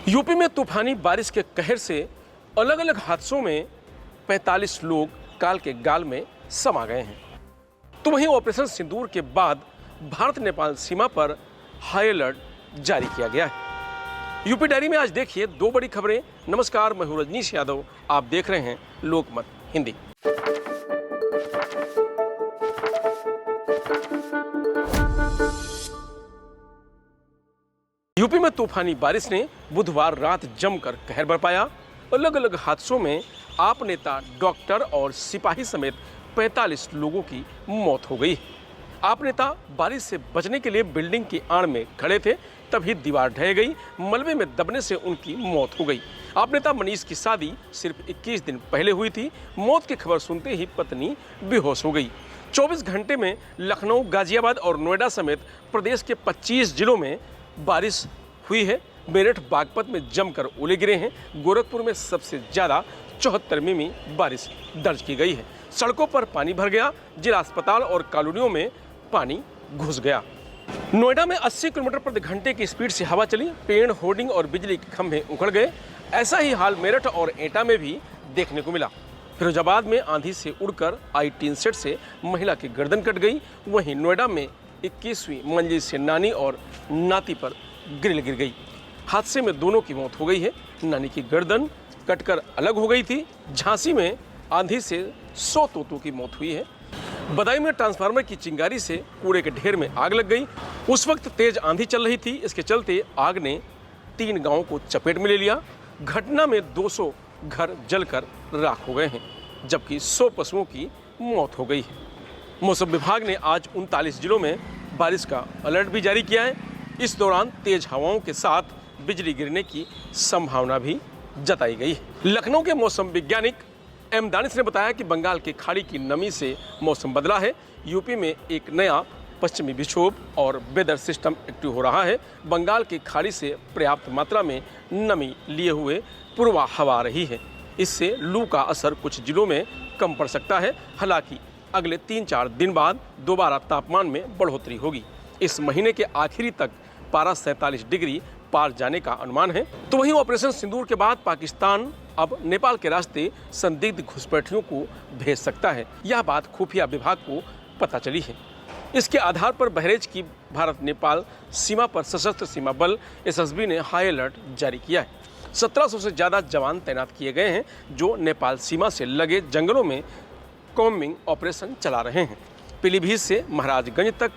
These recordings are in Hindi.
यूपी में तूफानी बारिश के कहर से अलग अलग हादसों में 45 लोग काल के गाल में समा गए हैं। तो वहीं ऑपरेशन सिंदूर के बाद भारत नेपाल सीमा पर हाई अलर्ट जारी किया गया है। यूपी डायरी में आज देखिए दो बड़ी खबरें। नमस्कार, मैं हूं रजनीश यादव, आप देख रहे हैं लोकमत हिंदी। यूपी में तूफानी बारिश ने बुधवार रात जमकर कहर बरपाया। अलग अलग हादसों में आप नेता, डॉक्टर और सिपाही समेत 45 लोगों की मौत हो गई। आप नेता बारिश से बचने के लिए बिल्डिंग की आड़ में खड़े थे, तभी दीवार ढह गई। मलबे में दबने से उनकी मौत हो गई। आप नेता मनीष की शादी सिर्फ 21 दिन पहले हुई थी। मौत की खबर सुनते ही पत्नी बेहोश हो गई। 24 घंटे में लखनऊ, गाजियाबाद और नोएडा समेत प्रदेश के 25 जिलों में बारिश हुई है। मेरठ, बागपत में जमकर ओले गिरे हैं। गोरखपुर में सबसे ज्यादा 74 मिमी बारिश दर्ज की गई है। सड़कों पर पानी भर गया। जिला अस्पताल और कॉलोनियों में पानी घुस गया। नोएडा में 80 किलोमीटर प्रति घंटे की स्पीड से हवा चली। पेड़, होर्डिंग और बिजली के खंभे उखड़ गए। ऐसा ही हाल मेरठ और एटा में भी देखने को मिला। फिरोजाबाद में आंधी से उड़कर आई टीन सेट से महिला की गर्दन कट गई। वहीं नोएडा में 21वीं मंजिल से नानी और नाती पर ग्रिल गिर गई। हादसे में दोनों की मौत हो गई है। नानी की गर्दन कटकर अलग हो गई थी। झांसी में आंधी से 100 तोतों की मौत हुई है। बदायूं में ट्रांसफार्मर की चिंगारी से कूड़े के ढेर में आग लग गई। उस वक्त तेज आंधी चल रही थी। इसके चलते आग ने 3 गांवों को चपेट में ले लिया। घटना में 200 घर जलकर राख हो गए हैं, जबकि 100 पशुओं की मौत हो गई है। मौसम विभाग ने आज 39 जिलों में बारिश का अलर्ट भी जारी किया है। इस दौरान तेज हवाओं के साथ बिजली गिरने की संभावना भी जताई गई है। लखनऊ के मौसम वैज्ञानिक एम दानिश ने बताया कि बंगाल की खाड़ी की नमी से मौसम बदला है। यूपी में एक नया पश्चिमी विक्षोभ और वेदर सिस्टम एक्टिव हो रहा है। बंगाल की खाड़ी से पर्याप्त मात्रा में नमी लिए हुए पूर्वा हवा आ रही है। इससे लू का असर कुछ जिलों में कम पड़ सकता है। हालांकि अगले 3-4 दिन बाद दोबारा तापमान में बढ़ोतरी होगी। इस महीने के आखिरी तक पारा 47 डिग्री पार जाने का अनुमान है। तो वहीं ऑपरेशन सिंदूर के बाद पाकिस्तान अब नेपाल के रास्ते संदिग्ध घुसपैठियों को भेज सकता है। यह बात खुफिया विभाग को पता चली है। इसके आधार पर बहरेज की भारत नेपाल सीमा पर सशस्त्र सीमा बल एसएसबी ने हाई अलर्ट जारी किया है। 1700 से ज्यादा जवान तैनात किए गए हैं, जो नेपाल सीमा से लगे जंगलों में कॉम्बिंग ऑपरेशन चला रहे हैं। पीलीभीत से महाराजगंज तक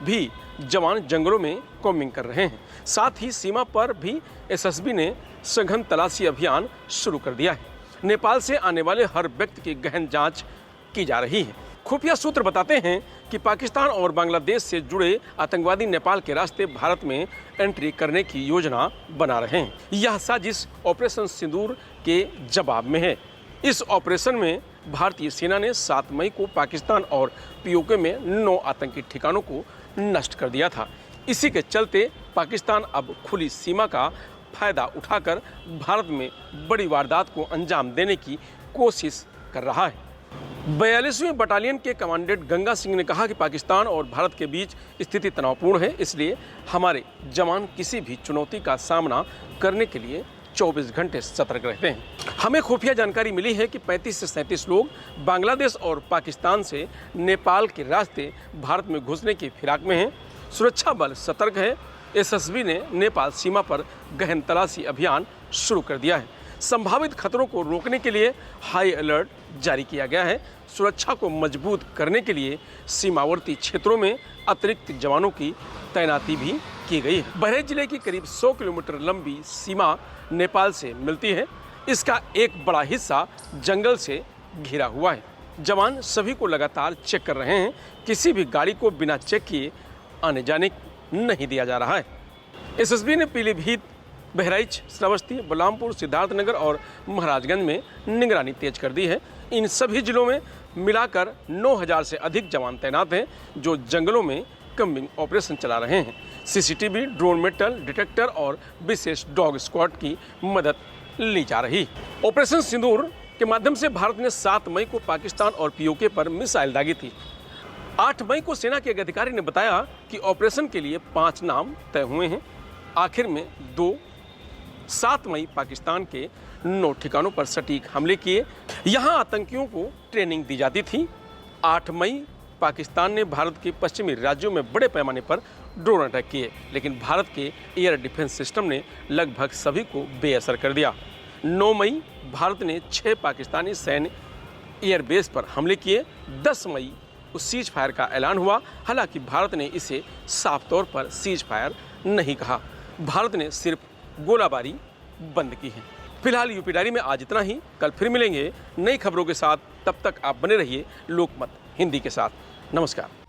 भी जवान जंगलों में कॉम्बिंग कर रहे हैं। साथ ही सीमा पर भी एसएसबी ने सघन तलाशी अभियान शुरू कर दिया है। नेपाल से आने वाले हर व्यक्ति की गहन जांच की जा रही है। खुफिया सूत्र बताते हैं कि पाकिस्तान और बांग्लादेश से जुड़े आतंकवादी नेपाल के रास्ते भारत में एंट्री करने की योजना बना रहे हैं। यह साजिश ऑपरेशन सिंदूर के जवाब में है। इस ऑपरेशन में भारतीय सेना ने 7 मई को पाकिस्तान और पीओके में 9 आतंकी ठिकानों को नष्ट कर दिया था। इसी के चलते पाकिस्तान अब खुली सीमा का फायदा उठाकर भारत में बड़ी वारदात को अंजाम देने की कोशिश कर रहा है। 42वीं बटालियन के कमांडेंट गंगा सिंह ने कहा कि पाकिस्तान और भारत के बीच स्थिति तनावपूर्ण है, इसलिए हमारे जवान किसी भी चुनौती का सामना करने के लिए 24 घंटे सतर्क रहते हैं। हमें खुफिया जानकारी मिली है कि 35 से 37 लोग बांग्लादेश और पाकिस्तान से नेपाल के रास्ते भारत में घुसने की फिराक में हैं। सुरक्षा बल सतर्क है। एसएसबी ने नेपाल सीमा पर गहन तलाशी अभियान शुरू कर दिया है। संभावित खतरों को रोकने के लिए हाई अलर्ट जारी किया गया है। सुरक्षा को मजबूत करने के लिए सीमावर्ती क्षेत्रों में अतिरिक्त जवानों की तैनाती भी की गई है। बहरेज जिले की करीब 100 किलोमीटर लंबी सीमा नेपाल से मिलती है। इसका एक बड़ा हिस्सा जंगल से घिरा हुआ है। जवान सभी को लगातार चेक कर रहे हैं। किसी भी गाड़ी को बिना चेक किए आने जाने नहीं दिया जा रहा है। एसएसबी ने पीलीभीत, बहराइच, श्रावस्ती, बलरामपुर, सिद्धार्थनगर और महाराजगंज में निगरानी तेज कर दी है। इन सभी जिलों में मिलाकर 9000 से अधिक जवान तैनात हैं, जो जंगलों में कम्बिंग ऑपरेशन चला रहे हैं। सीसीटीवी, ड्रोन, मेटल डिटेक्टर और विशेष डॉग स्क्वाड की मदद ली जा रही। ऑपरेशन सिंदूर के माध्यम से भारत ने 7 मई को पाकिस्तान और पीओके पर मिसाइल दागी थी। 8 मई को सेना के एक अधिकारी ने बताया कि ऑपरेशन के लिए 5 नाम तय हुए हैं। आखिर में 2 7 मई पाकिस्तान के 9 ठिकानों पर सटीक हमले किए। यहाँ आतंकियों को ट्रेनिंग दी जाती थी। 8 मई पाकिस्तान ने भारत के पश्चिमी राज्यों में बड़े पैमाने पर ड्रोन अटैक किए, लेकिन भारत के एयर डिफेंस सिस्टम ने लगभग सभी को बेअसर कर दिया। 9 मई भारत ने 6 पाकिस्तानी सैन्य एयरबेस पर हमले किए। 10 मई उस सीज फायर का ऐलान हुआ, हालांकि भारत ने इसे साफ तौर पर सीज फायर नहीं कहा। भारत ने सिर्फ गोलाबारी बंद की है। फिलहाल यूपी डायरी में आज इतना ही। कल फिर मिलेंगे नई खबरों के साथ। तब तक आप बने रहिए लोकमत हिंदी के साथ। नमस्कार।